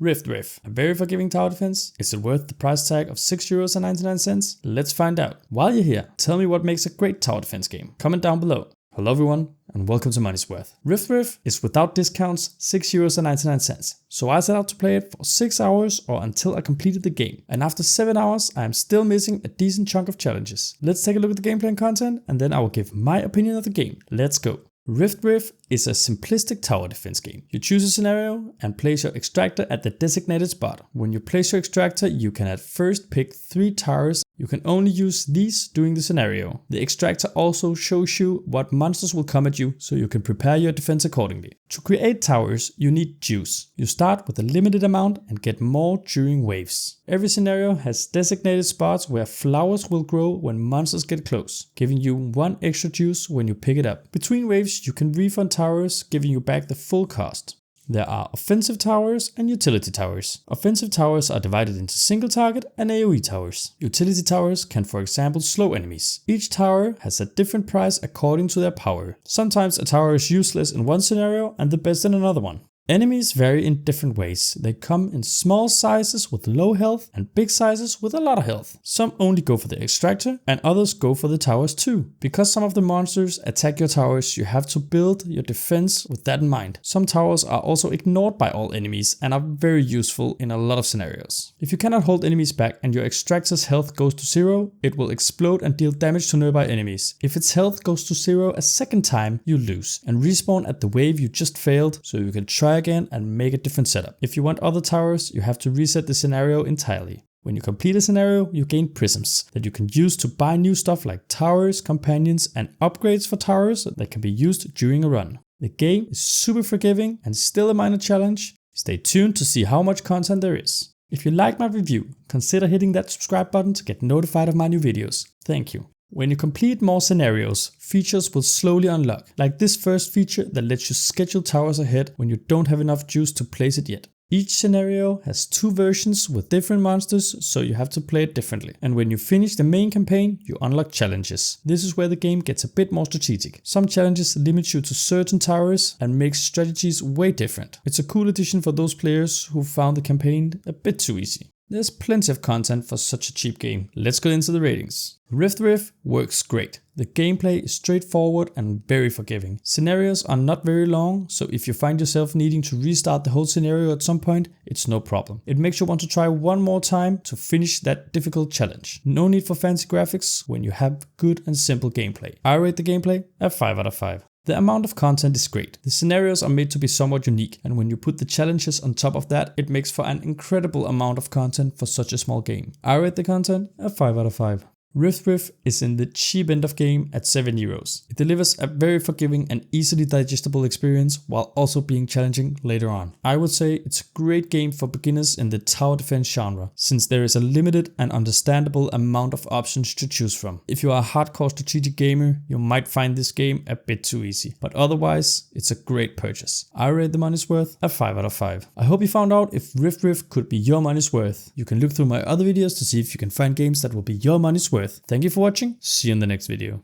Rift Riff, a very forgiving tower defense. Is it worth the price tag of €6.99? Let's find out. While you're here, tell me what makes a great tower defense game. Comment down below. Hello everyone, and welcome to Money's Worth. Rift Riff is without discounts €6.99, so I set out to play it for 6 hours or until I completed the game. And after 7 hours, I am still missing a decent chunk of challenges. Let's take a look at the gameplay and content, and then I will give my opinion of the game. Let's go. Rift Riff is a simplistic tower defense game. You choose a scenario and place your extractor at the designated spot. When you place your extractor, you can at first pick 3 towers. You can only use these during the scenario. The extractor also shows you what monsters will come at you, so you can prepare your defense accordingly. To create towers, you need juice. You start with a limited amount and get more during waves. Every scenario has designated spots where flowers will grow when monsters get close, giving you 1 extra juice when you pick it up. Between waves, you can refund towers, giving you back the full cost. There are offensive towers and utility towers. Offensive towers are divided into single target and AoE towers. Utility towers can, for example, slow enemies. Each tower has a different price according to their power. Sometimes a tower is useless in one scenario and the best in another one. Enemies vary in different ways. They come in small sizes with low health and big sizes with a lot of health. Some only go for the extractor and others go for the towers too. Because some of the monsters attack your towers, you have to build your defense with that in mind. Some towers are also ignored by all enemies and are very useful in a lot of scenarios. If you cannot hold enemies back and your extractor's health goes to 0, it will explode and deal damage to nearby enemies. If its health goes to 0 a second time, you lose and respawn at the wave you just failed, so you can try again and make a different setup. If you want other towers, you have to reset the scenario entirely. When you complete a scenario, you gain prisms that you can use to buy new stuff like towers, companions, and upgrades for towers that can be used during a run. The game is super forgiving and still a minor challenge. Stay tuned to see how much content there is. If you like my review, consider hitting that subscribe button to get notified of my new videos. Thank you. When you complete more scenarios, features will slowly unlock, like this first feature that lets you schedule towers ahead when you don't have enough juice to place it yet. Each scenario has 2 versions with different monsters, so you have to play it differently. And when you finish the main campaign, you unlock challenges. This is where the game gets a bit more strategic. Some challenges limit you to certain towers and make strategies way different. It's a cool addition for those players who found the campaign a bit too easy. There's plenty of content for such a cheap game. Let's go into the ratings. Rift Riff works great. The gameplay is straightforward and very forgiving. Scenarios are not very long, so if you find yourself needing to restart the whole scenario at some point, it's no problem. It makes you want to try one more time to finish that difficult challenge. No need for fancy graphics when you have good and simple gameplay. I rate the gameplay a 5 out of 5. The amount of content is great. The scenarios are made to be somewhat unique, and when you put the challenges on top of that, it makes for an incredible amount of content for such a small game. I rate the content a 5 out of 5. Rift Riff is in the cheap end of game at €7. It delivers a very forgiving and easily digestible experience while also being challenging later on. I would say it's a great game for beginners in the tower defense genre, since there is a limited and understandable amount of options to choose from. If you are a hardcore strategic gamer, you might find this game a bit too easy, but otherwise, it's a great purchase. I rate the money's worth a 5 out of 5. I hope you found out if Rift Riff could be your money's worth. You can look through my other videos to see if you can find games that will be your money's worth. Thank you for watching, see you in the next video.